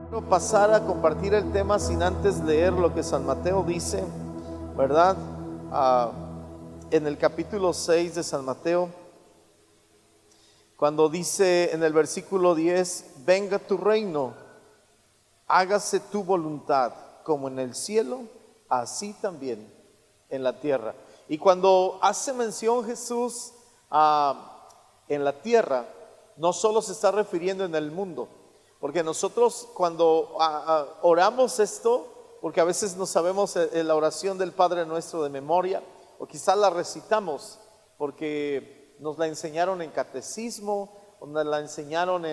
Quiero pasar a compartir el tema sin antes leer lo que San Mateo dice, ¿verdad? En el capítulo 6 de San Mateo, cuando dice en el versículo 10: venga tu reino, hágase tu voluntad, como en el cielo, así también en la tierra. Y cuando hace mención Jesús en la tierra, no solo se está refiriendo en el mundo, porque nosotros cuando oramos esto, porque a veces no sabemos la oración del Padre Nuestro de memoria, o quizás la recitamos porque nos la enseñaron en catecismo, o nos la enseñaron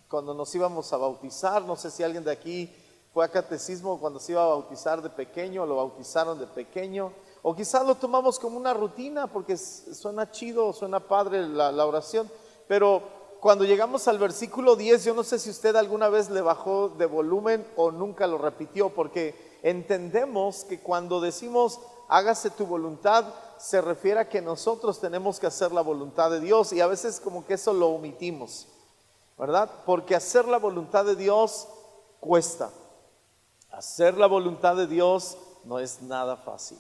cuando nos íbamos a bautizar. No sé si alguien de aquí fue a catecismo cuando se iba a bautizar de pequeño, lo bautizaron de pequeño, o quizás lo tomamos como una rutina porque suena chido, suena padre la oración, pero cuando llegamos al versículo 10, yo no sé si usted alguna vez le bajó de volumen o nunca lo repitió, porque entendemos que cuando decimos hágase tu voluntad, se refiere a que nosotros tenemos que hacer la voluntad de Dios, y a veces como que eso lo omitimos, ¿verdad? Porque hacer la voluntad de Dios cuesta. Hacer la voluntad de Dios no es nada fácil.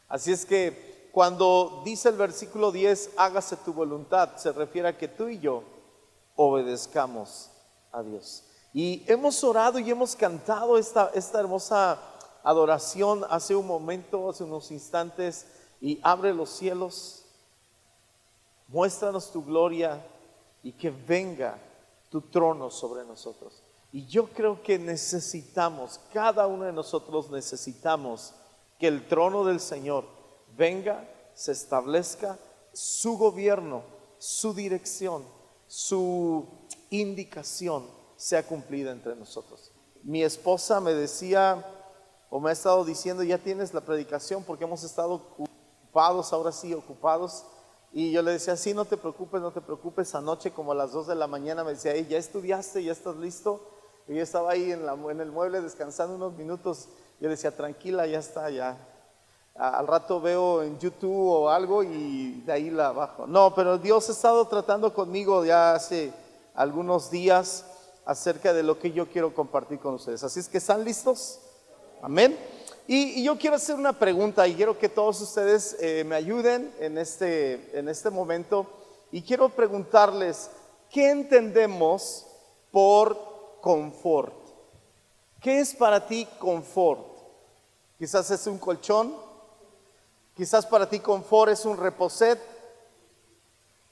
Así es que cuando dice el versículo 10, hágase tu voluntad, se refiere a que tú y yo obedezcamos a Dios. Y hemos orado y hemos cantado esta hermosa adoración hace un momento, hace unos instantes. Y abre los cielos, muéstranos tu gloria y que venga tu trono sobre nosotros. Y yo creo que necesitamos, cada uno de nosotros necesitamos que el trono del Señor venga, se establezca, su gobierno, su dirección, su indicación sea cumplida entre nosotros. Mi esposa me decía, o me ha estado diciendo: ya tienes la predicación, porque hemos estado ocupados, ahora sí ocupados. Y yo le decía: sí, no te preocupes, no te preocupes. Anoche como a las 2 de la mañana me decía: hey, ¿ya estudiaste? ¿Ya estás listo? Y yo estaba ahí en el mueble descansando unos minutos. Yo le decía: tranquila, ya está, ya. Al rato veo en YouTube o algo y de ahí la bajo. No, pero Dios ha estado tratando conmigo ya hace algunos días acerca de lo que yo quiero compartir con ustedes. Así es que, ¿están listos? Amén. Y yo quiero hacer una pregunta y quiero que todos ustedes me ayuden en este momento. Y quiero preguntarles: ¿qué entendemos por confort? ¿Qué es para ti confort? Quizás es un colchón. Quizás para ti confort es un reposet.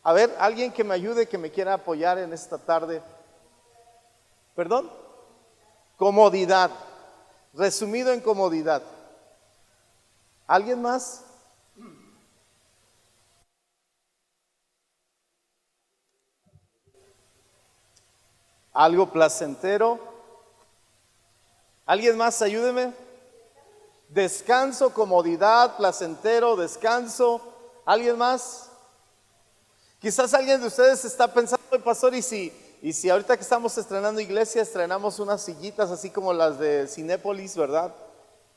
A ver, alguien que me ayude, que me quiera apoyar en esta tarde. ¿Perdón? Comodidad. Resumido en comodidad. ¿Alguien más? Algo placentero. ¿Alguien más? Ayúdeme. Descanso, comodidad, placentero, descanso. ¿Alguien más? Quizás alguien de ustedes está pensando: pastor, ¿y si ahorita que estamos estrenando iglesia, estrenamos unas sillitas así como las de Cinépolis, ¿verdad?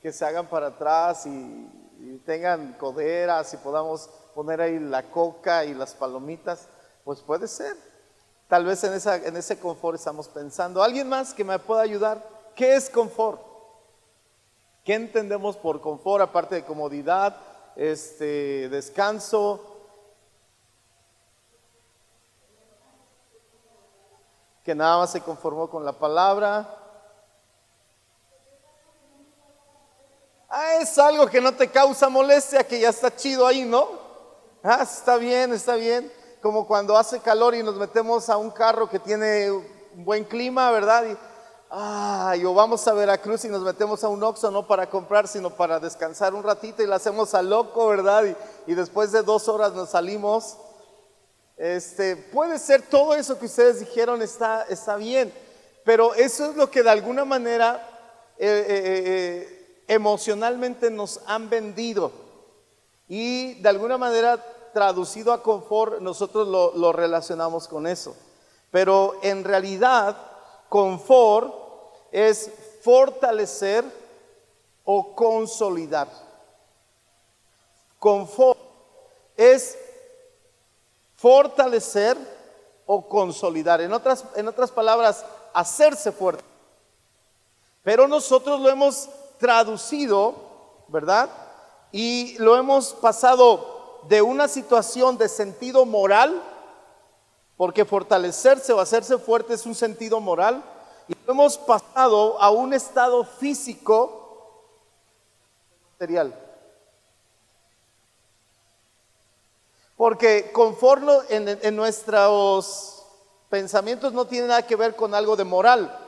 Que se hagan para atrás y tengan coderas y podamos poner ahí la coca y las palomitas. Pues puede ser. Tal vez en ese confort estamos pensando. ¿Alguien más que me pueda ayudar? ¿Qué es confort? ¿Qué entendemos por confort aparte de comodidad, descanso? Que nada más se conformó con la palabra. Es algo que no te causa molestia, que ya está chido ahí, ¿no? Está bien, está bien. Como cuando hace calor y nos metemos a un carro que tiene un buen clima, ¿verdad? O vamos a Veracruz y nos metemos a un Oxxo, no para comprar, sino para descansar un ratito, y lo hacemos a loco, ¿verdad? Y después de 2 horas nos salimos. Puede ser todo eso que ustedes dijeron, está bien, pero eso es lo que de alguna manera emocionalmente nos han vendido, y de alguna manera traducido a confort nosotros lo relacionamos con eso. Pero en realidad confort es fortalecer o consolidar. Confort es fortalecer o consolidar. En otras palabras, hacerse fuerte. Pero nosotros lo hemos traducido, ¿verdad? Y lo hemos pasado de una situación de sentido moral, porque fortalecerse o hacerse fuerte es un sentido moral, y lo hemos pasado a un estado físico material. Porque conforme en nuestros pensamientos no tiene nada que ver con algo de moral,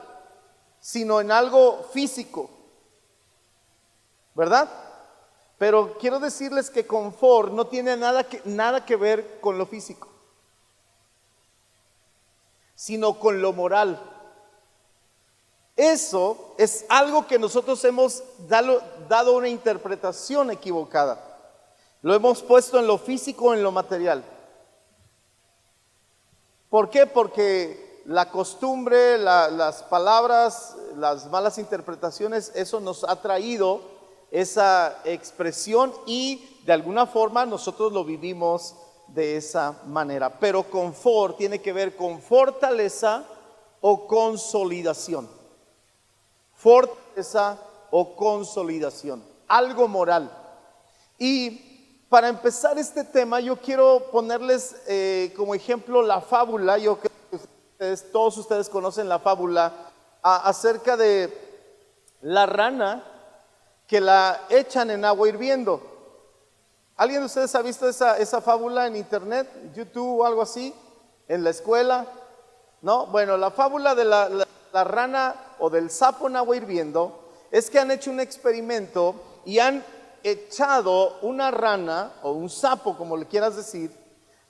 sino en algo físico, ¿verdad? Pero quiero decirles que confort no tiene nada que ver con lo físico, sino con lo moral. Eso es algo que nosotros hemos dado una interpretación equivocada. Lo hemos puesto en lo físico, en lo material. ¿Por qué? Porque la costumbre, las palabras, las malas interpretaciones, eso nos ha traído esa expresión y de alguna forma nosotros lo vivimos de esa manera. Pero confort tiene que ver con fortaleza o consolidación. Fortaleza o consolidación, algo moral. Y para empezar este tema, yo quiero ponerles como ejemplo la fábula. Yo creo que todos ustedes conocen la fábula acerca de la rana que la echan en agua hirviendo. ¿Alguien de ustedes ha visto esa fábula en internet, YouTube o algo así, en la escuela? ¿No? Bueno, la fábula de la rana o del sapo en agua hirviendo es que han hecho un experimento y han echado una rana o un sapo, como le quieras decir,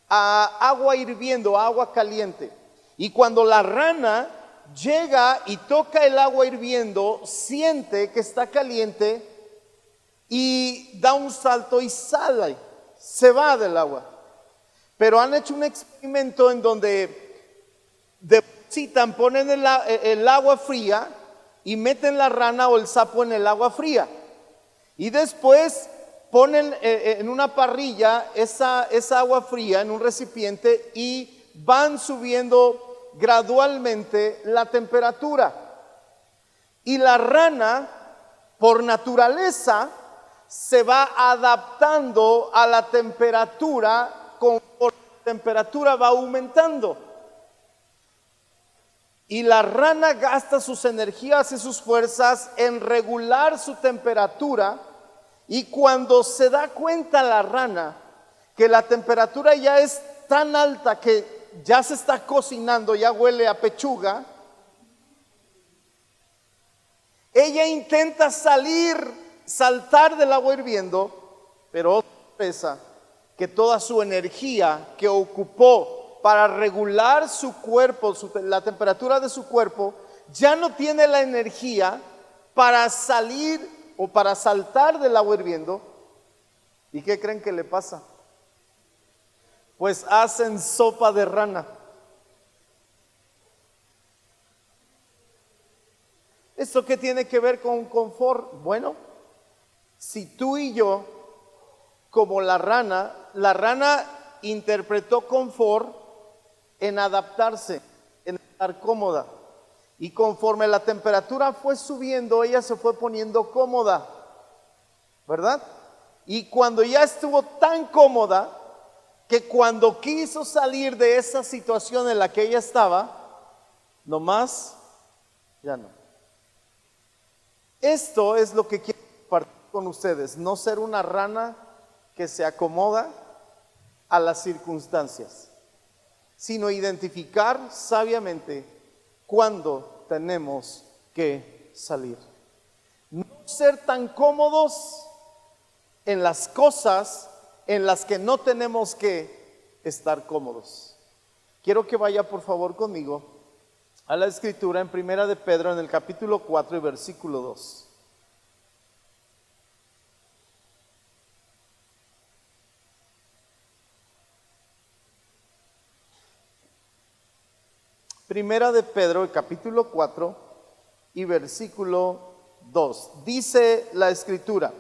a agua hirviendo, a agua caliente. Y cuando la rana llega y toca el agua hirviendo, siente que está caliente y da un salto y sale, se va del agua. Pero han hecho un experimento en donde depositan, ponen el agua fría y meten la rana o el sapo en el agua fría. Y después ponen en una parrilla esa agua fría en un recipiente y van subiendo gradualmente la temperatura. Y la rana, por naturaleza, se va adaptando a la temperatura conforme la temperatura va aumentando. Y la rana gasta sus energías y sus fuerzas en regular su temperatura, y cuando se da cuenta la rana que la temperatura ya es tan alta que ya se está cocinando, ya huele a pechuga, ella intenta saltar del agua hirviendo, pero sorpresa, que toda su energía que ocupó para regular su cuerpo, la temperatura de su cuerpo, ya no tiene la energía para salir o para saltar del agua hirviendo. ¿Y qué creen que le pasa? Pues hacen sopa de rana. ¿Esto qué tiene que ver con confort? Bueno, si tú y yo, como la rana interpretó confort en adaptarse, en estar cómoda. Y conforme la temperatura fue subiendo, ella se fue poniendo cómoda, ¿verdad? Y cuando ya estuvo tan cómoda, que cuando quiso salir de esa situación en la que ella estaba, nomás, ya no. Esto es lo que quiero compartir con ustedes, no ser una rana que se acomoda a las circunstancias, sino identificar sabiamente cuándo tenemos que salir. No ser tan cómodos en las cosas en las que no tenemos que estar cómodos. Quiero que vaya por favor conmigo a la escritura en Primera de Pedro, en el capítulo 4 y versículo 2. Primera de Pedro, el capítulo 4 y versículo 2. Dice la escritura.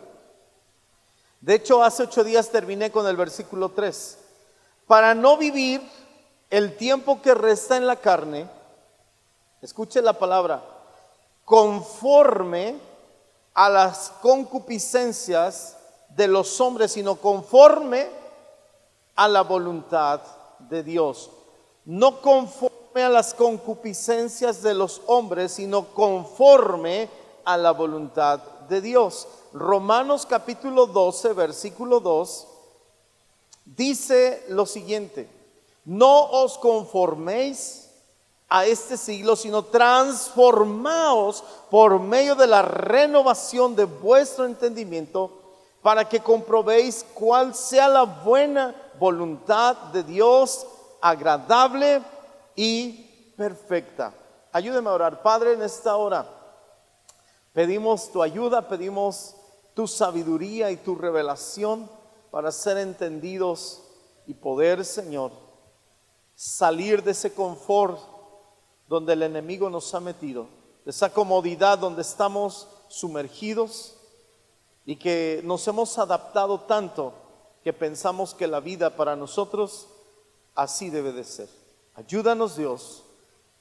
De hecho, hace 8 días terminé con el versículo 3. Para no vivir el tiempo que resta en la carne, escuche la palabra, conforme a las concupiscencias de los hombres, sino conforme a la voluntad de Dios. No conforme a las concupiscencias de los hombres, sino conforme a la voluntad de Dios. Romanos capítulo 12, versículo 2, dice lo siguiente: no os conforméis a este siglo, sino transformaos por medio de la renovación de vuestro entendimiento, para que comprobéis cuál sea la buena voluntad de Dios, agradable y perfecta. Ayúdeme a orar. Padre, en esta hora pedimos tu ayuda, pedimos tu sabiduría y tu revelación para ser entendidos y poder, Señor, salir de ese confort donde el enemigo nos ha metido, de esa comodidad donde estamos sumergidos y que nos hemos adaptado tanto que pensamos que la vida para nosotros así debe de ser. Ayúdanos, Dios,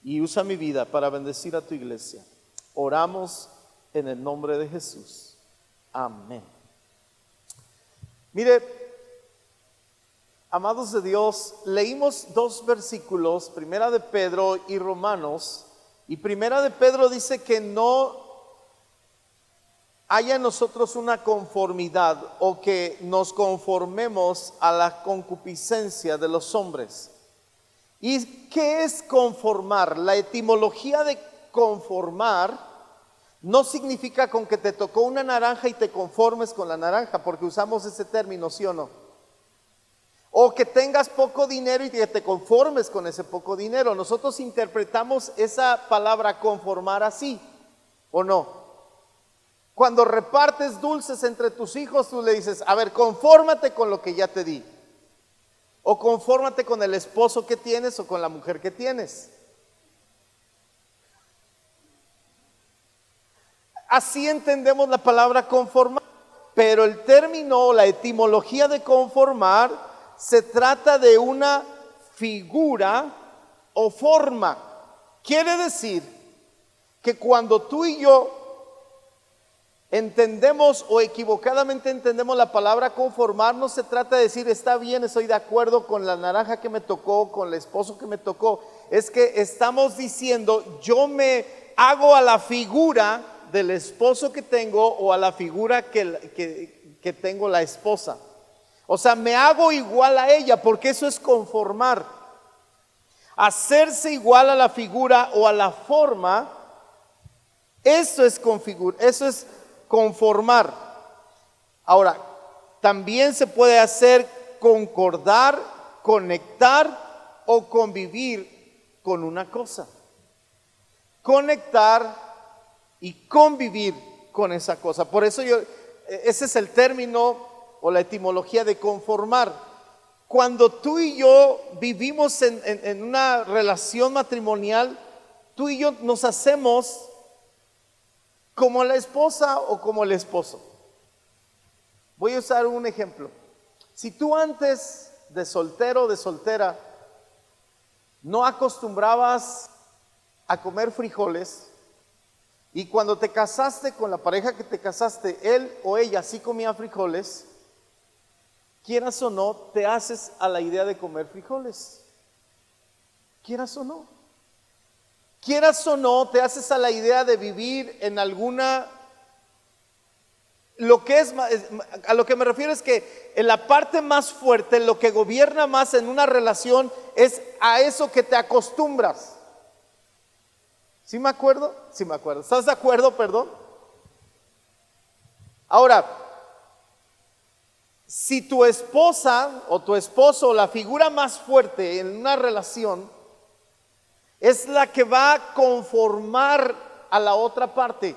y usa mi vida para bendecir a tu iglesia. Oramos en el nombre de Jesús. Amén. Mire, amados de Dios, leímos dos versículos, Primera de Pedro y Romanos, y Primera de Pedro dice que no haya en nosotros una conformidad o que nos conformemos a la concupiscencia de los hombres. ¿Y qué es conformar? La etimología de conformar no significa con que te tocó una naranja y te conformes con la naranja, porque usamos ese término, ¿sí o no? O que tengas poco dinero y que te conformes con ese poco dinero. Nosotros interpretamos esa palabra conformar así, ¿o no? Cuando repartes dulces entre tus hijos, tú le dices: a ver, confórmate con lo que ya te di. O confórmate con el esposo que tienes o con la mujer que tienes. Así entendemos la palabra conformar, pero el término, la etimología de conformar, se trata de una figura o forma. Quiere decir que cuando tú y yo entendemos o equivocadamente entendemos la palabra conformar, no se trata de decir: está bien, estoy de acuerdo con la naranja que me tocó, con el esposo que me tocó. Es que estamos diciendo: yo me hago a la figura del esposo que tengo o a la figura que tengo la esposa. O sea, me hago igual a ella, porque eso es conformar. Hacerse igual a la figura o a la forma, eso es conformar. Ahora, también se puede hacer concordar, conectar o convivir con una cosa. Conectar y convivir con esa cosa. Por eso ese es el término o la etimología de conformar. Cuando tú y yo vivimos en una relación matrimonial, tú y yo nos hacemos como la esposa o como el esposo. Voy a usar un ejemplo. Si tú antes de soltero o de soltera no acostumbrabas a comer frijoles, y cuando te casaste con la pareja que te casaste, él o ella sí comía frijoles, quieras o no, te haces a la idea de comer frijoles. Quieras o no. Quieras o no, te haces a la idea de vivir en alguna... a lo que me refiero es que en la parte más fuerte, lo que gobierna más en una relación es a eso que te acostumbras. ¿Sí me acuerdo? Sí me acuerdo. ¿Estás de acuerdo? Perdón. Ahora, si tu esposa o tu esposo, la figura más fuerte en una relación, es la que va a conformar a la otra parte,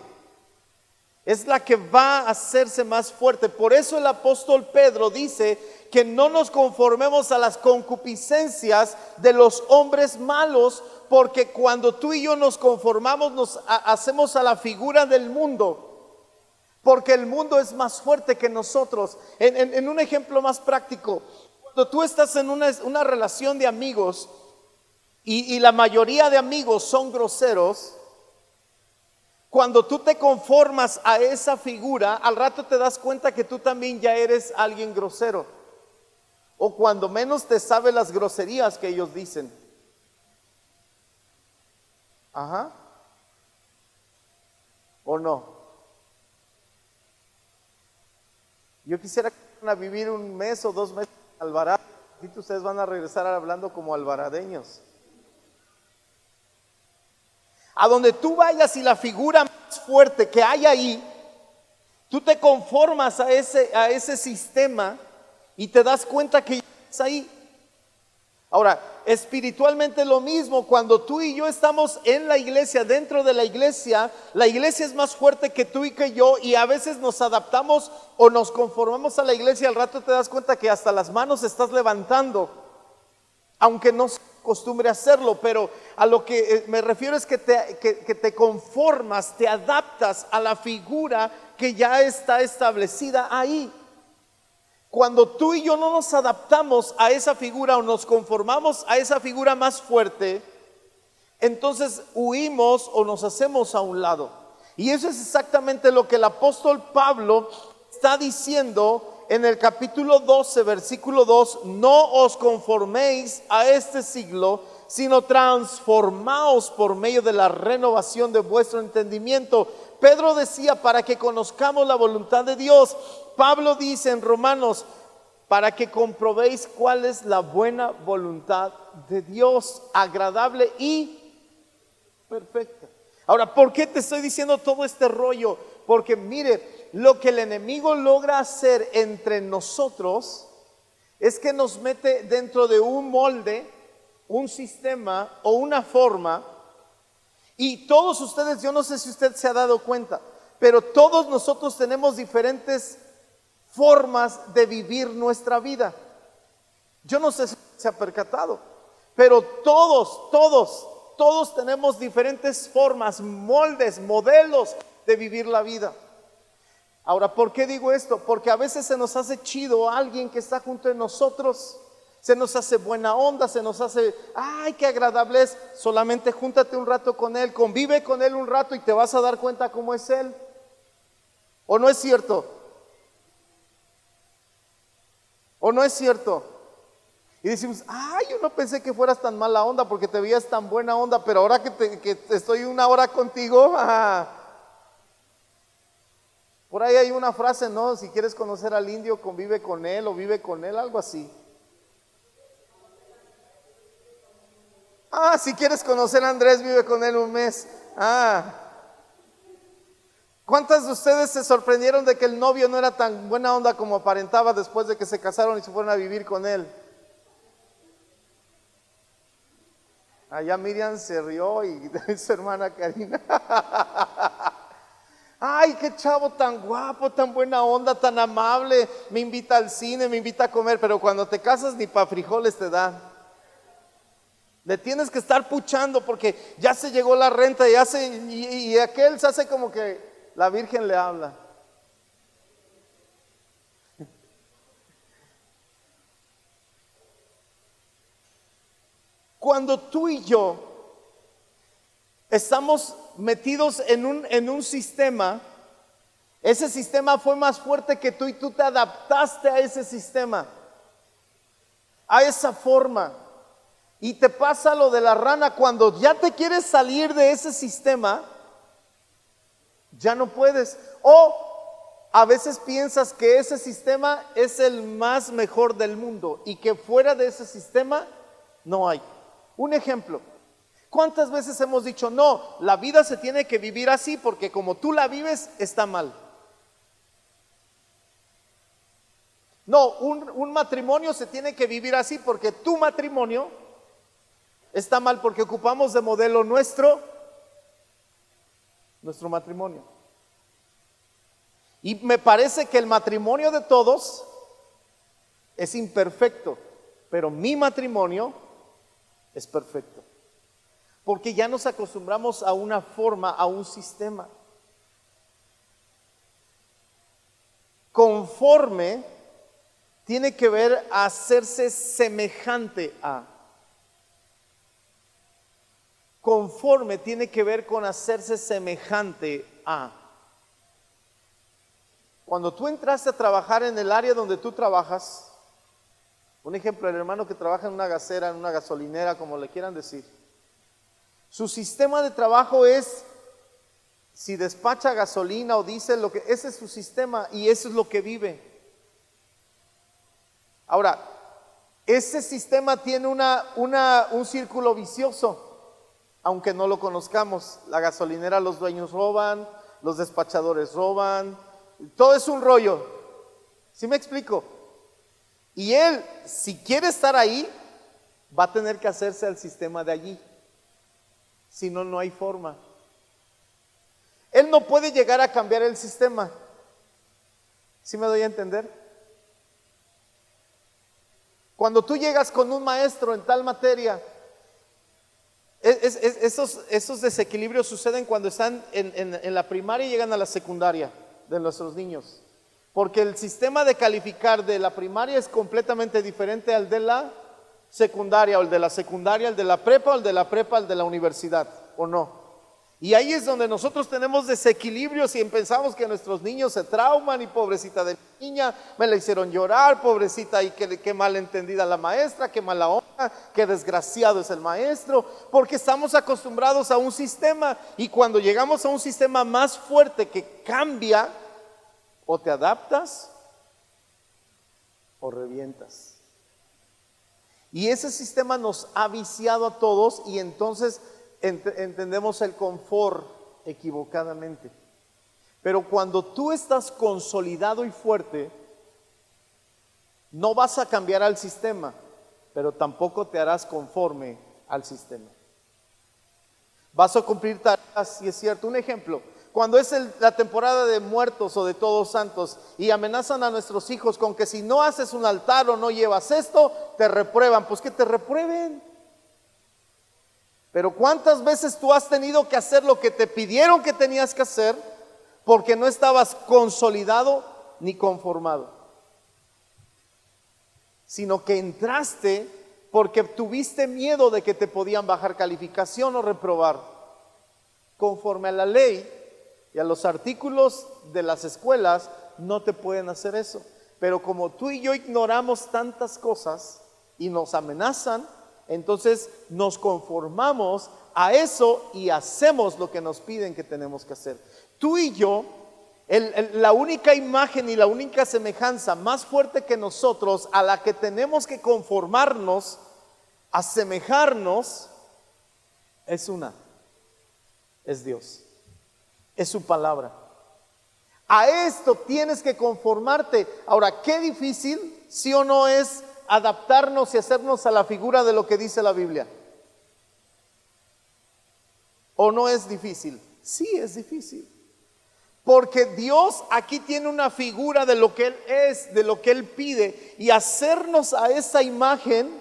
es la que va a hacerse más fuerte. Por eso el apóstol Pedro dice que no nos conformemos a las concupiscencias de los hombres malos, porque cuando tú y yo nos conformamos, nos hacemos a la figura del mundo, porque el mundo es más fuerte que nosotros. En un ejemplo más práctico, cuando tú estás en una relación de amigos y la mayoría de amigos son groseros, Cuando tú te conformas a esa figura, al rato te das cuenta que tú también ya eres alguien grosero. O cuando menos te sabe las groserías que ellos dicen. Ajá. ¿O no? Yo quisiera que van a vivir un mes o 2 meses en Alvarado. Y ustedes van a regresar hablando como alvaradeños. A donde tú vayas y la figura más fuerte que hay ahí, tú te conformas a ese sistema y te das cuenta que es ahí. Ahora, espiritualmente lo mismo, cuando tú y yo estamos en la iglesia, dentro de la iglesia es más fuerte que tú y que yo, y a veces nos adaptamos o nos conformamos a la iglesia, al rato te das cuenta que hasta las manos estás levantando, aunque no se costumbre hacerlo, pero a lo que me refiero es que te conformas, te adaptas a la figura que ya está establecida ahí. Cuando tú y yo no nos adaptamos a esa figura o nos conformamos a esa figura más fuerte, entonces huimos o nos hacemos a un lado. Y eso es exactamente lo que el apóstol Pablo está diciendo en el capítulo 12, versículo 2: no os conforméis a este siglo, sino transformaos por medio de la renovación de vuestro entendimiento. Pedro decía, para que conozcamos la voluntad de Dios. Pablo dice en Romanos, para que comprobéis cuál es la buena voluntad de Dios, agradable y perfecta. Ahora, ¿por qué te estoy diciendo todo este rollo? Porque mire, lo que el enemigo logra hacer entre nosotros es que nos mete dentro de un molde, un sistema o una forma. Y todos ustedes, yo no sé si usted se ha dado cuenta, pero todos nosotros tenemos diferentes formas de vivir nuestra vida. Yo no sé si se ha percatado, pero todos tenemos diferentes formas, moldes, modelos de vivir la vida. Ahora, ¿por qué digo esto? Porque a veces se nos hace chido alguien que está junto de nosotros, se nos hace buena onda, se nos hace, ay, qué agradable es. Solamente júntate un rato con él, convive con él un rato y te vas a dar cuenta cómo es él. ¿O no es cierto? ¿O no es cierto? Y decimos, ay, yo no pensé que fueras tan mala onda porque te veías tan buena onda, pero ahora que estoy una hora contigo, por ahí hay una frase, ¿no? Si quieres conocer al indio, convive con él o vive con él, algo así. Si quieres conocer a Andrés, vive con él un mes. ¿Cuántas de ustedes se sorprendieron de que el novio no era tan buena onda como aparentaba después de que se casaron y se fueron a vivir con él? Allá Miriam se rió y su hermana Karina. Ay, qué chavo tan guapo, tan buena onda, tan amable. Me invita al cine, me invita a comer, pero cuando te casas ni pa' frijoles te da. Le tienes que estar puchando porque ya se llegó la renta y aquel se hace como que la Virgen le habla. Cuando tú y yo estamos metidos en un sistema, ese sistema fue más fuerte que tú y tú te adaptaste a ese sistema, a esa forma. Y te pasa lo de la rana, cuando ya te quieres salir de ese sistema, ya no puedes. O a veces piensas que ese sistema es el más mejor del mundo y que fuera de ese sistema no hay. Un ejemplo, ¿cuántas veces hemos dicho, no, la vida se tiene que vivir así porque como tú la vives está mal? No, un matrimonio se tiene que vivir así porque tu matrimonio está mal porque ocupamos de modelo nuestro matrimonio. Y me parece que el matrimonio de todos es imperfecto, pero mi matrimonio es perfecto. Porque ya nos acostumbramos a una forma, a un sistema. Conforme tiene que ver a hacerse semejante a. Conforme tiene que ver con hacerse semejante a. Cuando tú entraste a trabajar en el área donde tú trabajas, un ejemplo, el hermano que trabaja en una gasera, en una gasolinera, como le quieran decir, su sistema de trabajo es, si despacha gasolina o diésel, ese es su sistema y eso es lo que vive. Ahora, ese sistema tiene un círculo vicioso. Aunque no lo conozcamos, la gasolinera, los dueños roban, los despachadores roban, todo es un rollo. ¿Sí me explico? Y él, si quiere estar ahí, va a tener que hacerse al sistema de allí. Si no, no hay forma. Él no puede llegar a cambiar el sistema. ¿Sí me doy a entender? Cuando tú llegas con un maestro en tal materia, esos desequilibrios suceden cuando están en la primaria y llegan a la secundaria de nuestros niños. Porque el sistema de calificar de la primaria es completamente diferente al de la secundaria, o el de la secundaria, el de la prepa, o el de la prepa, el de la universidad, ¿o no? Y ahí es donde nosotros tenemos desequilibrios y pensamos que nuestros niños se trauman y pobrecita de mi niña, me la hicieron llorar, pobrecita, y qué mal entendida la maestra, qué mala onda, qué desgraciado es el maestro, porque estamos acostumbrados a un sistema y cuando llegamos a un sistema más fuerte que cambia, o te adaptas o revientas. Y ese sistema nos ha viciado a todos y entonces entendemos el confort equivocadamente. Pero cuando tú estás consolidado y fuerte, no vas a cambiar al sistema, pero tampoco te harás conforme al sistema. Vas a cumplir tareas, si es cierto. Un ejemplo, cuando es la temporada de muertos o de todos santos y amenazan a nuestros hijos con que si no haces un altar o no llevas esto, te reprueban. Pues que te reprueben. Pero ¿cuántas veces tú has tenido que hacer lo que te pidieron que tenías que hacer porque no estabas consolidado ni conformado? Sino que entraste porque tuviste miedo de que te podían bajar calificación o reprobar. Conforme a la ley y a los artículos de las escuelas, no te pueden hacer eso. Pero como tú y yo ignoramos tantas cosas y nos amenazan, entonces nos conformamos a eso y hacemos lo que nos piden que tenemos que hacer. Tú y yo, la única imagen y la única semejanza más fuerte que nosotros, a la que tenemos que conformarnos, asemejarnos, es Dios, es su palabra. A esto tienes que conformarte. Ahora, qué difícil, sí o no, es adaptarnos y hacernos a la figura de lo que dice la Biblia. ¿O no es difícil? Sí, es difícil. Porque Dios aquí tiene una figura de lo que Él es, de lo que Él pide, y hacernos a esa imagen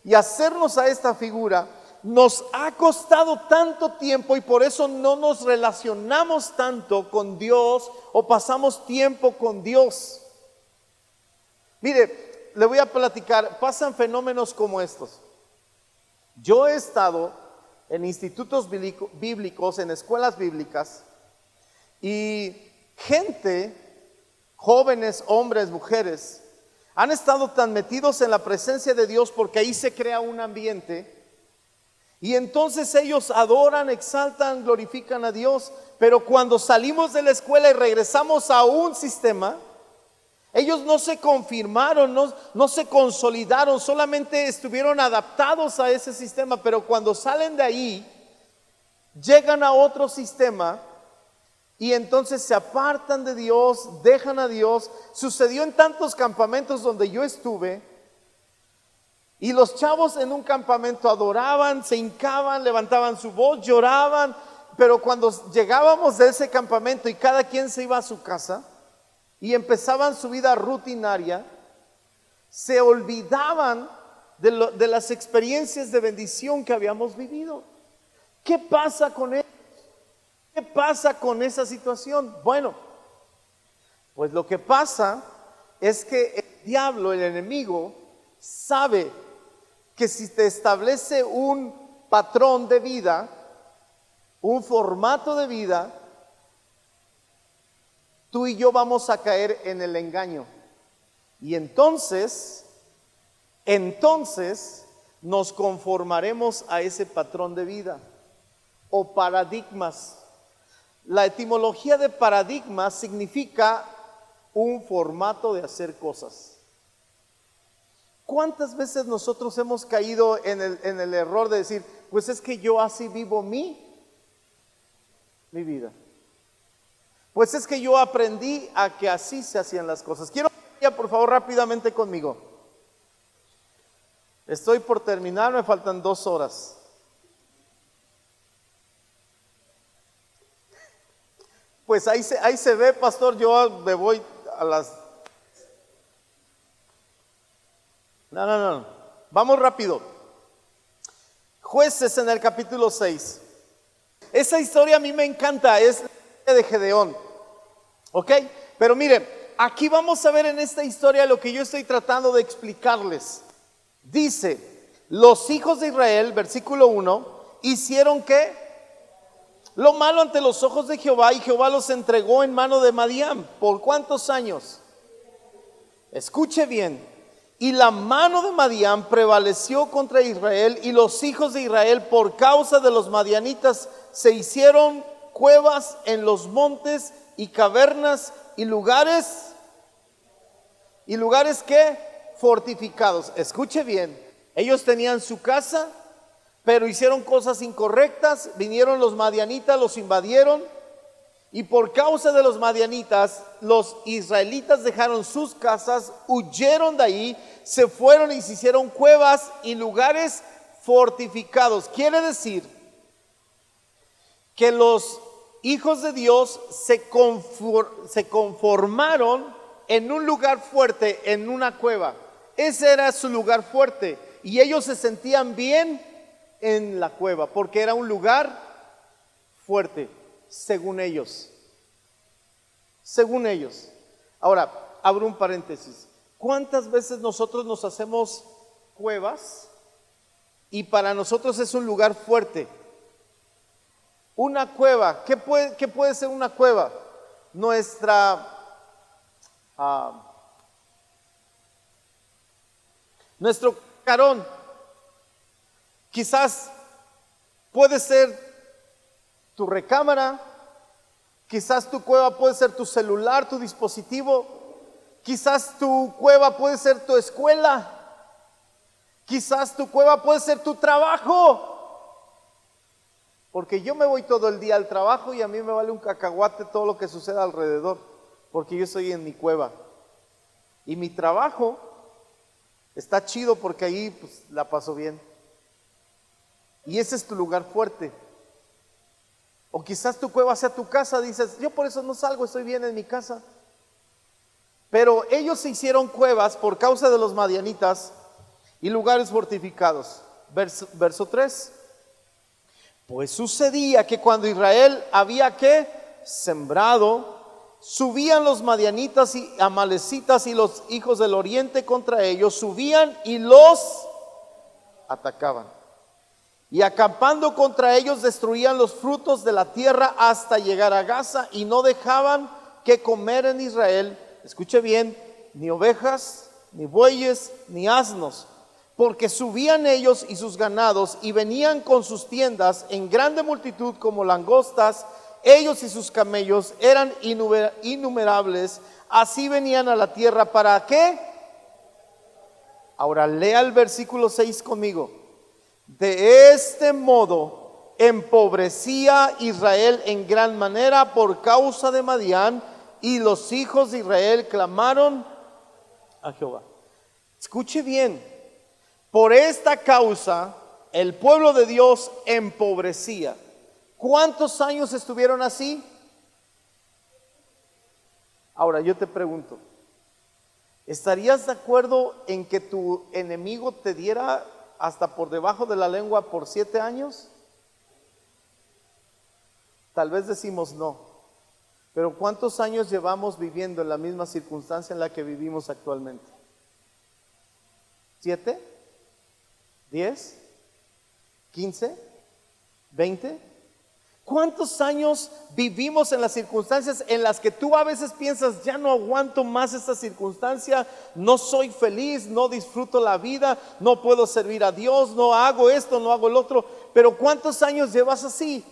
y hacernos a esta figura nos ha costado tanto tiempo, y por eso no nos relacionamos tanto con Dios o pasamos tiempo con Dios. Mire, le voy a platicar, pasan fenómenos como estos. Yo he estado en institutos bíblicos, en escuelas bíblicas, y gente, jóvenes, hombres, mujeres, han estado tan metidos en la presencia de Dios porque ahí se crea un ambiente, y entonces ellos adoran, exaltan, glorifican a Dios. Pero cuando salimos de la escuela y regresamos a un sistema, ellos no se confirmaron, no se consolidaron, solamente estuvieron adaptados a ese sistema. Pero cuando salen de ahí, llegan a otro sistema y entonces se apartan de Dios, dejan a Dios. Sucedió en tantos campamentos donde yo estuve, y los chavos en un campamento adoraban, se hincaban, levantaban su voz, lloraban. Pero cuando llegábamos de ese campamento y cada quien se iba a su casa y empezaban su vida rutinaria, se olvidaban de las experiencias de bendición que habíamos vivido. ¿Qué pasa con ellos? ¿Qué pasa con esa situación? Bueno, pues lo que pasa es que el diablo, el enemigo, sabe que si te establece un patrón de vida, un formato de vida, tú y yo vamos a caer en el engaño. Y entonces nos conformaremos a ese patrón de vida o paradigmas. La etimología de paradigma significa un formato de hacer cosas. ¿Cuántas veces nosotros hemos caído en el error de decir, pues es que yo así vivo mi vida? Pues es que yo aprendí a que así se hacían las cosas. Quiero que vaya por favor rápidamente conmigo. Estoy por terminar, me faltan 2 horas. Pues ahí se ve, pastor, yo me voy a las... No. Vamos rápido. Jueces en el capítulo 6. Esa historia a mí me encanta, es la historia de Gedeón. ¿Ok? Pero miren, aquí vamos a ver en esta historia lo que yo estoy tratando de explicarles. Dice, los hijos de Israel, versículo 1, hicieron ¿qué? Lo malo ante los ojos de Jehová, y Jehová los entregó en mano de Madián. ¿Por cuántos años? Escuche bien. Y la mano de Madián prevaleció contra Israel, y los hijos de Israel por causa de los madianitas se hicieron cuevas en los montes y cavernas y lugares ¿qué? Fortificados. Escuche bien, ellos tenían su casa, pero hicieron cosas incorrectas, vinieron los madianitas, los invadieron, y por causa de los madianitas, los israelitas dejaron sus casas, huyeron de ahí, se fueron y se hicieron cuevas y lugares fortificados. Quiere decir que los hijos de Dios se conformaron en un lugar fuerte, en una cueva. Ese era su lugar fuerte, y ellos se sentían bien en la cueva porque era un lugar fuerte, según ellos. Ahora, abro un paréntesis. ¿Cuántas veces nosotros nos hacemos cuevas y para nosotros es un lugar fuerte? Una cueva, ¿qué puede ser una cueva? Nuestro carón. Quizás puede ser tu recámara, quizás tu cueva puede ser tu celular, tu dispositivo, quizás tu cueva puede ser tu escuela, quizás tu cueva puede ser tu trabajo. Porque yo me voy todo el día al trabajo y a mí me vale un cacahuate todo lo que suceda alrededor, porque yo estoy en mi cueva. Y mi trabajo está chido porque ahí pues, la paso bien. Y ese es tu lugar fuerte. O quizás tu cueva sea tu casa, dices, yo por eso no salgo, estoy bien en mi casa. Pero ellos se hicieron cuevas por causa de los madianitas y lugares fortificados. Verso 3. Pues sucedía que cuando Israel había ¿qué? Sembrado, subían los madianitas y amalecitas y los hijos del oriente contra ellos, subían y los atacaban. Y acampando contra ellos destruían los frutos de la tierra hasta llegar a Gaza, y no dejaban que comer en Israel, escuche bien, ni ovejas, ni bueyes, ni asnos, porque subían ellos y sus ganados y venían con sus tiendas en grande multitud como langostas. Ellos y sus camellos eran innumerables, así venían a la tierra. ¿Para qué? Ahora lea el versículo 6 conmigo. De este modo empobrecía Israel en gran manera por causa de Madián, y los hijos de Israel clamaron a Jehová. Escuche bien, por esta causa el pueblo de Dios empobrecía. ¿Cuántos años estuvieron así? Ahora yo te pregunto, ¿estarías de acuerdo en que tu enemigo te diera hasta por debajo de la lengua por 7 años? Tal vez decimos no, pero ¿cuántos años llevamos viviendo en la misma circunstancia en la que vivimos actualmente? ¿7? ¿10? 15, 20. ¿Cuántos años vivimos en las circunstancias en las que tú a veces piensas, ya no aguanto más esta circunstancia, no soy feliz, no disfruto la vida, no puedo servir a Dios, no hago esto, no hago el otro? Pero ¿cuántos años llevas así?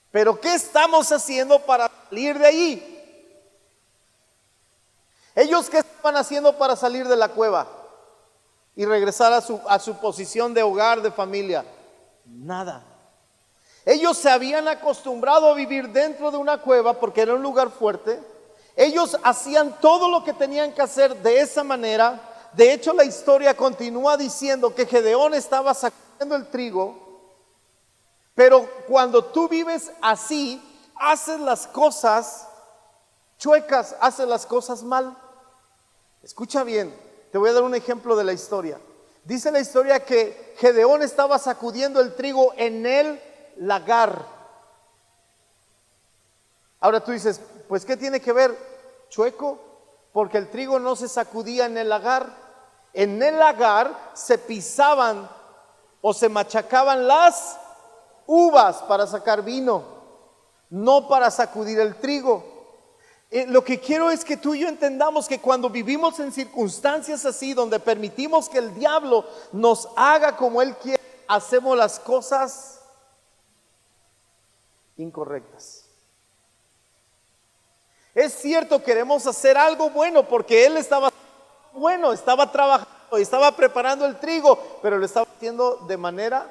¿Pero qué estamos haciendo para salir de ahí? ¿Ellos qué estaban haciendo para salir de la cueva y regresar a su posición de hogar, de familia? Nada. Ellos se habían acostumbrado a vivir dentro de una cueva porque era un lugar fuerte. Ellos hacían todo lo que tenían que hacer de esa manera. De hecho, la historia continúa diciendo que Gedeón estaba sacudiendo el trigo. Pero cuando tú vives así, haces las cosas chuecas, haces las cosas mal. Escucha bien, te voy a dar un ejemplo de la historia. Dice la historia que Gedeón estaba sacudiendo el trigo en el lagar. Ahora tú dices, pues ¿qué tiene que ver? Chueco, porque el trigo no se sacudía en el lagar. En el lagar se pisaban o se machacaban las uvas para sacar vino, no para sacudir el trigo. Lo que quiero es que tú y yo entendamos que cuando vivimos en circunstancias así, donde permitimos que el diablo nos haga como él quiere, hacemos las cosas incorrectas. Es cierto, queremos hacer algo bueno porque él estaba bueno, estaba trabajando, estaba preparando el trigo, pero lo estaba haciendo de manera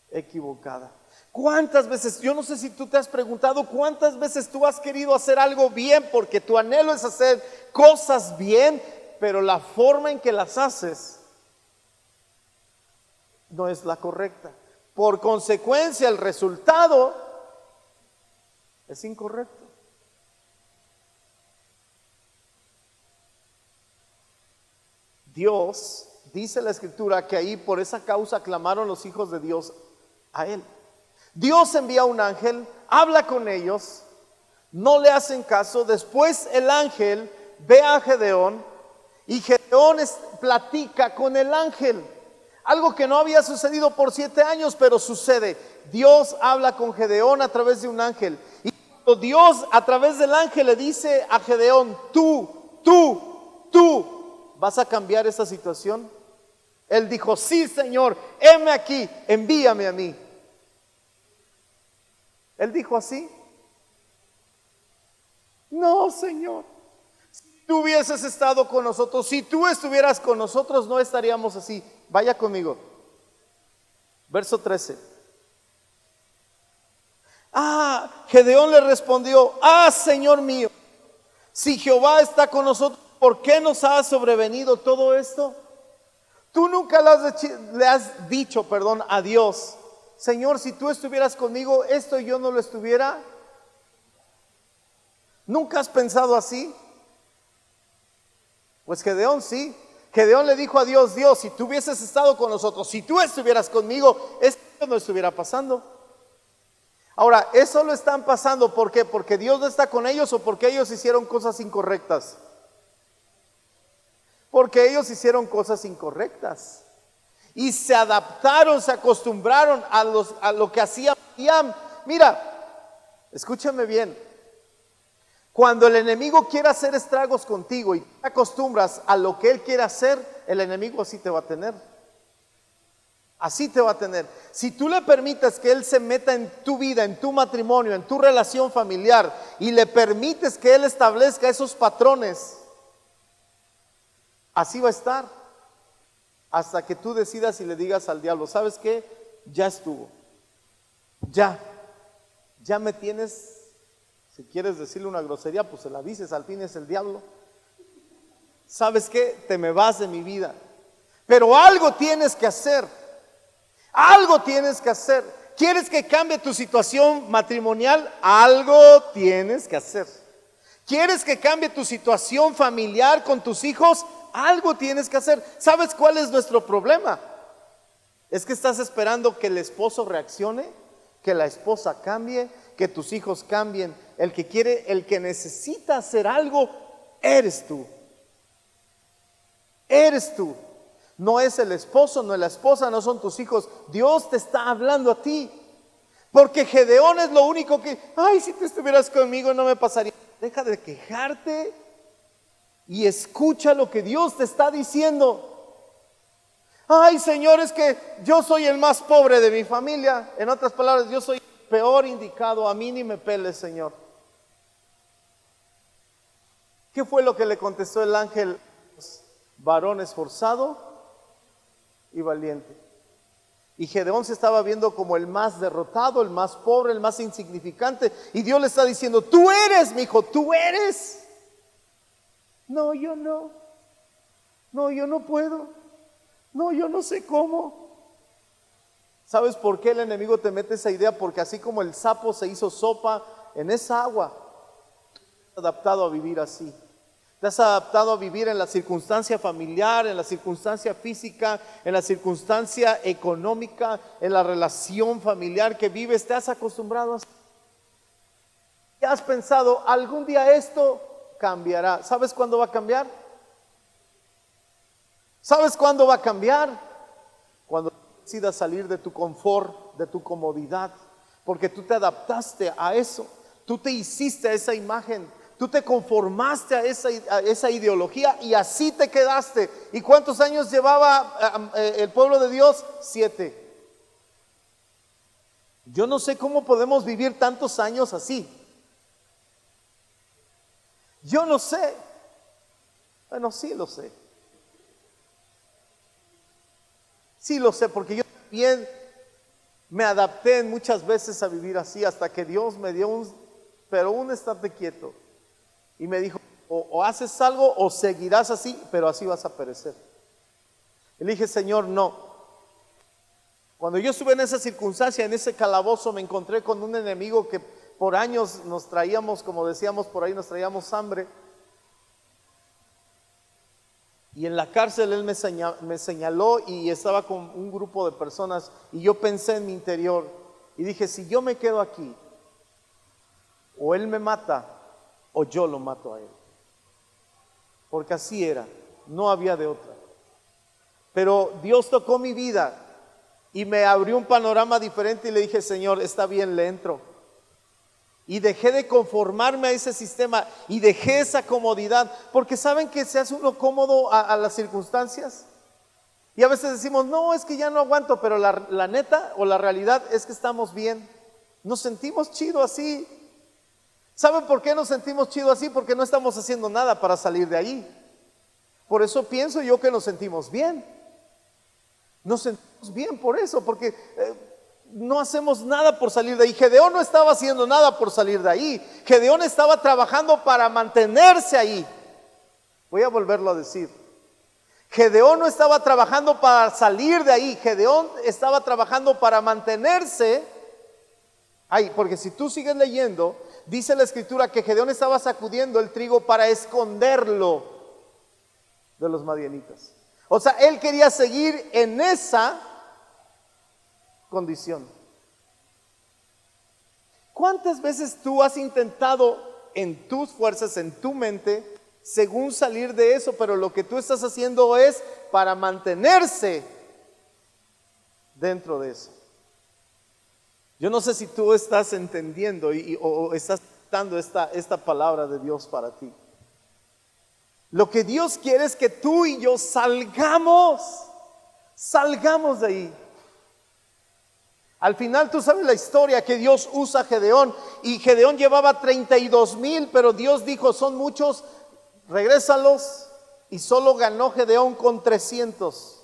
equivocada. ¿Cuántas veces, yo no sé si tú te has preguntado, cuántas veces tú has querido hacer algo bien porque tu anhelo es hacer cosas bien, pero la forma en que las haces no es la correcta? Por consecuencia, el resultado es incorrecto. Dios, dice la Escritura, que ahí por esa causa clamaron los hijos de Dios a él. Dios envía un ángel, habla con ellos, no le hacen caso. Después el ángel ve a Gedeón y Gedeón platica con el ángel. Algo que no había sucedido por 7 años, pero sucede. Dios habla con Gedeón a través de un ángel. Y cuando Dios a través del ángel le dice a Gedeón, tú vas a cambiar esta situación. Él dijo, sí, Señor, heme aquí, envíame a mí. Él dijo así. No, Señor, si tú hubieses estado con nosotros, si tú estuvieras con nosotros, no estaríamos así. Vaya conmigo. Verso 13. Gedeón le respondió, Señor mío, si Jehová está con nosotros, ¿por qué nos ha sobrevenido todo esto? Tú nunca le has dicho a Dios, Señor, si tú estuvieras conmigo, esto yo no lo estuviera. ¿Nunca has pensado así? Pues Gedeón sí. Gedeón le dijo a Dios, Dios, si tú hubieses estado con nosotros, si tú estuvieras conmigo, esto no estuviera pasando. Ahora, ¿eso lo están pasando por qué? ¿Porque Dios no está con ellos o porque ellos hicieron cosas incorrectas? Porque ellos hicieron cosas incorrectas y se adaptaron, se acostumbraron a lo que hacía Miriam. Mira, escúchame bien. Cuando el enemigo quiere hacer estragos contigo y te acostumbras a lo que él quiere hacer, el enemigo así te va a tener. Así te va a tener. Si tú le permites que él se meta en tu vida, en tu matrimonio, en tu relación familiar, y le permites que él establezca esos patrones, así va a estar. Hasta que tú decidas y le digas al diablo, ¿sabes qué? Ya estuvo. Ya me tienes. Si quieres decirle una grosería, pues se la dices, al fin es el diablo. ¿Sabes qué? Te me vas de mi vida. Pero algo tienes que hacer. Algo tienes que hacer. ¿Quieres que cambie tu situación matrimonial? Algo tienes que hacer. ¿Quieres que cambie tu situación familiar con tus hijos? Algo tienes que hacer. ¿Sabes cuál es nuestro problema? Es que estás esperando que el esposo reaccione, que la esposa cambie, que tus hijos cambien. El que necesita hacer algo, eres tú. Eres tú. No es el esposo, no es la esposa, no son tus hijos. Dios te está hablando a ti. Porque Gedeón es lo único que, ay, si tú estuvieras conmigo no me pasaría. Deja de quejarte y escucha lo que Dios te está diciendo. Ay, Señor, es que yo soy el más pobre de mi familia. En otras palabras, yo soy el peor indicado. A mí ni me peles, Señor. ¿Qué fue lo que le contestó el ángel? Varón esforzado y valiente. Y Gedeón se estaba viendo como el más derrotado, el más pobre, el más insignificante. Y Dios le está diciendo, tú eres, mi hijo, tú eres. No, yo no. No, yo no puedo. No, yo no sé cómo. ¿Sabes por qué el enemigo te mete esa idea? Porque así como el sapo se hizo sopa en esa agua, te has adaptado a vivir así. Te has adaptado a vivir en la circunstancia familiar, en la circunstancia física, en la circunstancia económica, en la relación familiar que vives. Te has acostumbrado a eso. Y has pensado, algún día esto cambiará. ¿Sabes cuándo va a cambiar? ¿Sabes cuándo va a cambiar? Cuando decidas salir de tu confort, de tu comodidad, porque tú te adaptaste a eso, tú te hiciste a esa imagen, tú te conformaste a esa ideología y así te quedaste. ¿Y cuántos años llevaba el pueblo de Dios? 7. Yo no sé cómo podemos vivir tantos años así. Yo no sé. Bueno, sí lo sé. Sí lo sé, porque yo también me adapté muchas veces a vivir así, hasta que Dios me dio un estate quieto. Y me dijo, o haces algo o seguirás así, pero así vas a perecer. Y le dije, Señor, no. Cuando yo estuve en esa circunstancia, en ese calabozo, me encontré con un enemigo que por años nos traíamos, como decíamos por ahí, nos traíamos hambre. Y en la cárcel él me señaló y estaba con un grupo de personas. Y yo pensé en mi interior y dije, si yo me quedo aquí, o él me mata o yo lo mato a él. Porque así era, no había de otra. Pero Dios tocó mi vida y me abrió un panorama diferente y le dije, Señor, está bien, le entro. Y dejé de conformarme a ese sistema y dejé esa comodidad, porque saben que se hace uno cómodo a las circunstancias. Y a veces decimos, no, es que ya no aguanto, pero la neta o la realidad es que estamos bien. Nos sentimos chido así. ¿Saben por qué nos sentimos chido así? Porque no estamos haciendo nada para salir de ahí. Por eso pienso yo que nos sentimos bien. Nos sentimos bien por eso, porque no hacemos nada por salir de ahí. Gedeón no estaba haciendo nada por salir de ahí. Gedeón estaba trabajando para mantenerse ahí. Voy a volverlo a decir. Gedeón no estaba trabajando para salir de ahí. Gedeón estaba trabajando para mantenerse ahí. Porque si tú sigues leyendo, dice la escritura que Gedeón estaba sacudiendo el trigo para esconderlo de los madianitas. O sea, él quería seguir en esa condición. ¿Cuántas veces tú has intentado en tus fuerzas, en tu mente, según salir de eso, pero lo que tú estás haciendo es para mantenerse dentro de eso? Yo no sé si tú estás entendiendo o estás dando esta palabra de Dios para ti. Lo que Dios quiere es que tú y yo salgamos de ahí. Al final tú sabes la historia que Dios usa a Gedeón, y Gedeón llevaba 32,000, pero Dios dijo, son muchos, regrésalos, y solo ganó Gedeón con 300.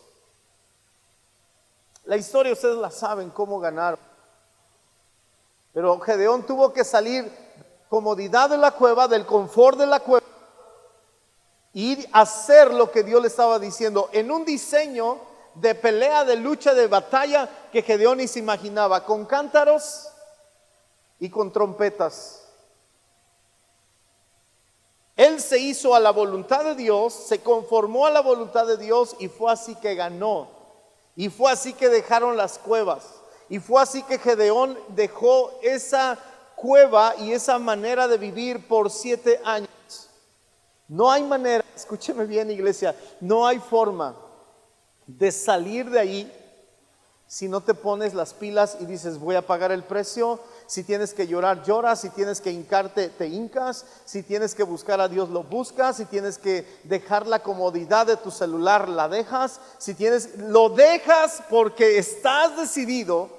La historia ustedes la saben cómo ganaron. Pero Gedeón tuvo que salir de la comodidad de la cueva, del confort de la cueva, y hacer lo que Dios le estaba diciendo en un diseño de pelea, de lucha, de batalla que Gedeón ni se imaginaba, con cántaros y con trompetas. Él se hizo a la voluntad de Dios, se conformó a la voluntad de Dios, y fue así que ganó. Y fue así que dejaron las cuevas. Y fue así que Gedeón dejó esa cueva y esa manera de vivir por 7 años. No hay manera, escúcheme bien, iglesia, no hay forma de salir de ahí si no te pones las pilas y dices voy a pagar el precio. Si tienes que llorar, lloras. Si tienes que hincarte, te hincas. Si tienes que buscar a Dios, lo buscas. Si tienes que dejar la comodidad de tu celular, la dejas. Si tienes, lo dejas porque estás decidido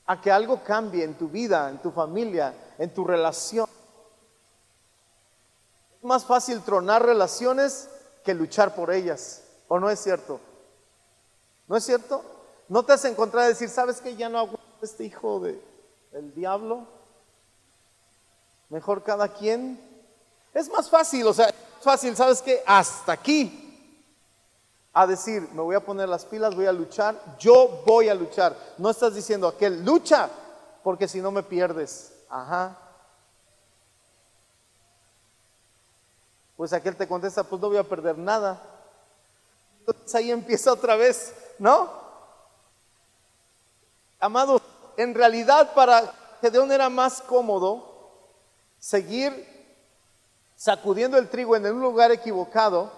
a que algo cambie en tu vida, en tu familia, en tu relación. Es más fácil tronar relaciones que luchar por ellas, ¿o no es cierto? ¿No es cierto? ¿No te has encontrado a decir, sabes que ya no aguanto este hijo del diablo? Mejor cada quien. Es más fácil, o sea, es fácil, ¿sabes qué? Hasta aquí. A decir, me voy a poner las pilas, voy a luchar, yo voy a luchar. No estás diciendo aquel, lucha, porque si no me pierdes. Ajá. Pues aquel te contesta, pues no voy a perder nada. Entonces ahí empieza otra vez, ¿no? Amados, en realidad para Gedeón era más cómodo seguir sacudiendo el trigo en un lugar equivocado,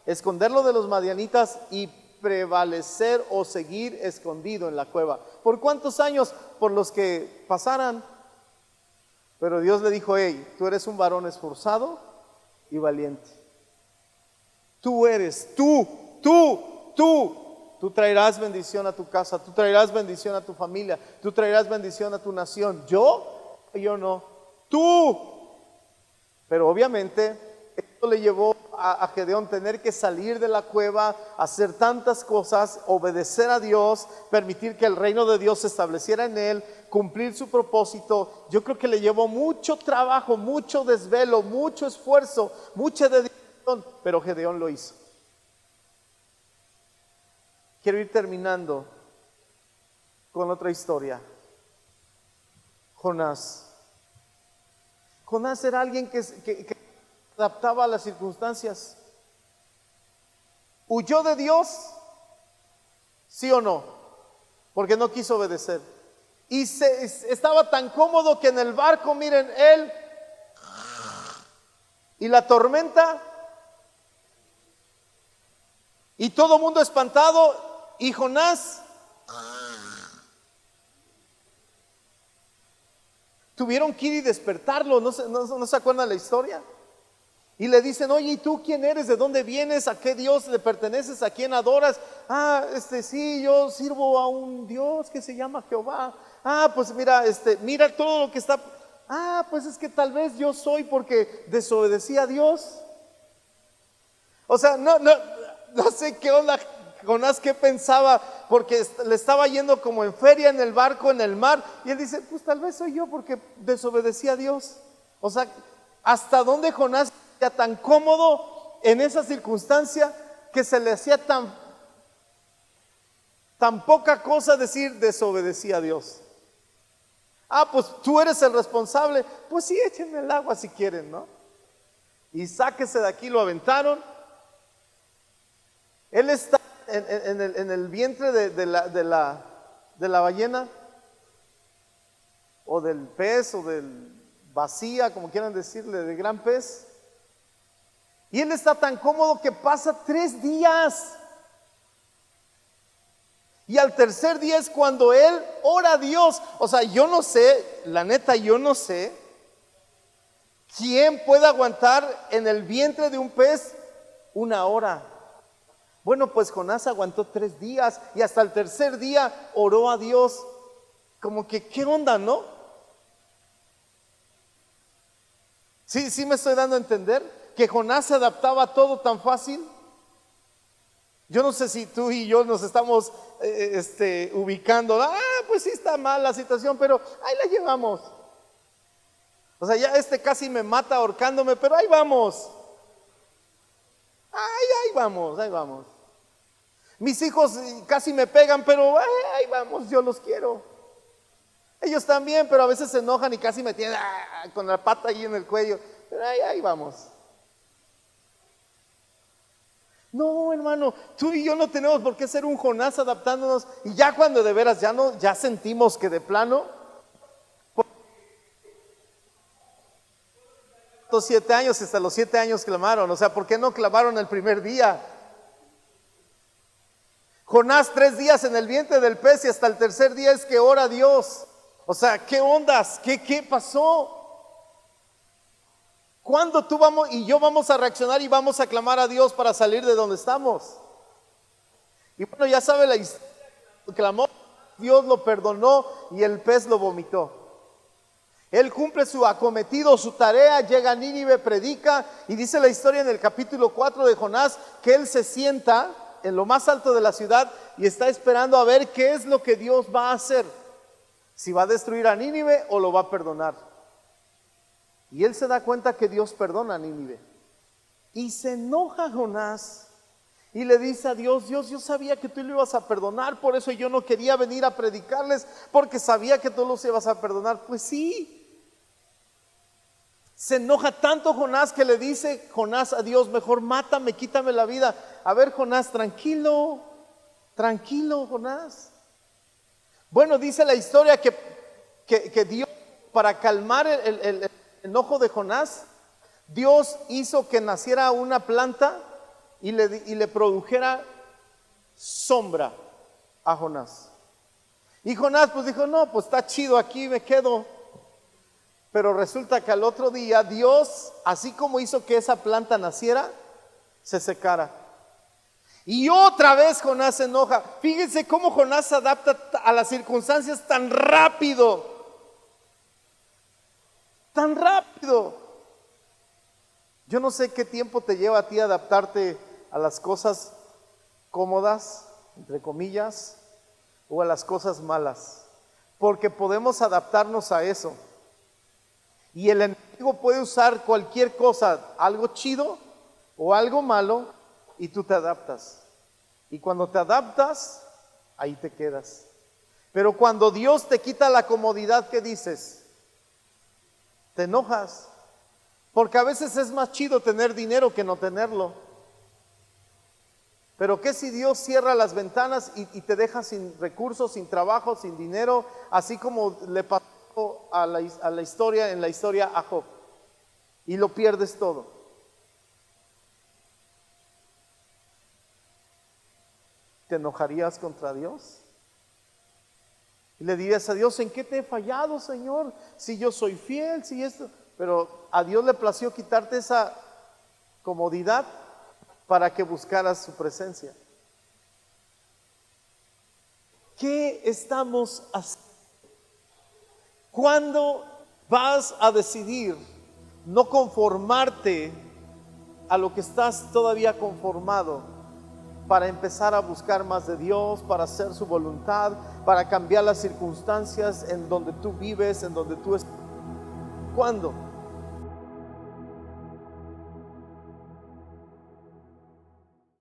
esconderlo de los madianitas y prevalecer o seguir escondido en la cueva. ¿Por cuántos años? Por los que pasaran. Pero Dios le dijo, hey, tú eres un varón esforzado y valiente. Tú eres, tú traerás bendición a tu casa, tú traerás bendición a tu familia, tú traerás bendición a tu nación. Yo no, tú. Pero obviamente esto le llevó a Gedeón tener que salir de la cueva, hacer tantas cosas, obedecer a Dios, permitir que el reino de Dios se estableciera en él, cumplir su propósito. Yo creo que le llevó mucho trabajo, mucho desvelo, mucho esfuerzo, mucha dedicación, pero Gedeón lo hizo. Quiero ir terminando con otra historia. Jonás. Jonás era alguien que adaptaba a las circunstancias. ¿Huyó de Dios? ¿Sí o no? Porque no quiso obedecer. Y estaba tan cómodo que en el barco, miren, él y la tormenta y todo el mundo espantado. Y Jonás tuvieron que ir y despertarlo. ¿No se acuerdan la historia? Y le dicen, oye, ¿y tú quién eres? ¿De dónde vienes? ¿A qué Dios le perteneces? ¿A quién adoras? Sí, yo sirvo a un Dios que se llama Jehová. Pues mira, mira todo lo que está. Pues es que tal vez yo soy porque desobedecí a Dios. O sea, no sé qué onda Jonás, qué pensaba, porque le estaba yendo como en feria en el barco, en el mar, y él dice, pues tal vez soy yo porque desobedecí a Dios. O sea, ¿hasta dónde Jonás era tan cómodo en esa circunstancia que se le hacía tan poca cosa decir desobedecí a Dios? Pues tú eres el responsable, pues sí, échenme el agua si quieren, ¿no? Y sáquese de aquí, lo aventaron. Él está en el vientre de la ballena, o del pez, o del vacía, como quieran decirle, del gran pez. Y él está tan cómodo que pasa 3 días. Y al tercer día es cuando él ora a Dios. O sea, yo no sé, la neta, yo no sé quién puede aguantar en el vientre de un pez 1 hora. Bueno, pues Jonás aguantó 3 días y hasta el tercer día oró a Dios. Como que, ¿qué onda, no? Sí me estoy dando a entender que Jonás se adaptaba a todo tan fácil. Yo no sé si tú y yo nos estamos ubicando. Pues sí está mal la situación, pero ahí la llevamos. O sea, ya casi me mata ahorcándome, pero ahí vamos. Ahí vamos. Mis hijos casi me pegan, pero ahí vamos, yo los quiero. Ellos también, pero a veces se enojan y casi me tienen con la pata ahí en el cuello. Pero ahí vamos. No, hermano, tú y yo no tenemos por qué ser un Jonás adaptándonos. Y ya cuando de veras ya sentimos que de plano, los 7 años, hasta los 7 años clamaron. O sea, ¿por qué no clamaron el primer día? Jonás 3 días en el vientre del pez y hasta el tercer día es que ora a Dios. O sea, ¿qué ondas? ¿Qué pasó? ¿Cuándo tú y yo vamos a reaccionar y vamos a clamar a Dios para salir de donde estamos? Y bueno, ya sabe la historia. Clamó, Dios lo perdonó y el pez lo vomitó. Él cumple su acometido, su tarea, llega a Nínive, predica, y dice la historia en el capítulo 4 de Jonás que él se sienta en lo más alto de la ciudad y está esperando a ver qué es lo que Dios va a hacer. Si va a destruir a Nínive o lo va a perdonar. Y él se da cuenta que Dios perdona a Nínive. Y se enoja Jonás y le dice a Dios, Dios, yo sabía que tú lo ibas a perdonar, por eso yo no quería venir a predicarles, porque sabía que tú los ibas a perdonar. Pues sí. Se enoja tanto Jonás que le dice Jonás a Dios, mejor mátame, quítame la vida. A ver, Jonás, tranquilo, tranquilo, Jonás. Bueno, dice la historia que Dios, para calmar el enojo de Jonás, Dios hizo que naciera una planta y le produjera sombra a Jonás. Y Jonás pues dijo, no, pues está chido, aquí me quedo. Pero resulta que al otro día Dios, así como hizo que esa planta naciera, se secara. Y otra vez Jonás se enoja. Fíjense cómo Jonás se adapta a las circunstancias tan rápido. Tan rápido. Yo no sé qué tiempo te lleva a ti adaptarte a las cosas cómodas, entre comillas, o a las cosas malas. Porque podemos adaptarnos a eso. Y el enemigo puede usar cualquier cosa, algo chido o algo malo, y tú te adaptas. Y cuando te adaptas, ahí te quedas. Pero cuando Dios te quita la comodidad, ¿qué dices? Te enojas. Porque a veces es más chido tener dinero que no tenerlo. Pero ¿qué si Dios cierra las ventanas y te deja sin recursos, sin trabajo, sin dinero? Así como le pasó a la historia, en la historia a Job, y lo pierdes todo. ¿Te enojarías contra Dios? Y le dirías a Dios, ¿en qué te he fallado, Señor? Si yo soy fiel, si esto. Pero a Dios le plació quitarte esa comodidad para que buscaras su presencia. ¿Qué estamos haciendo? ¿Cuándo vas a decidir no conformarte a lo que estás todavía conformado, para empezar a buscar más de Dios, para hacer su voluntad, para cambiar las circunstancias en donde tú vives, en donde tú estás? ¿Cuándo?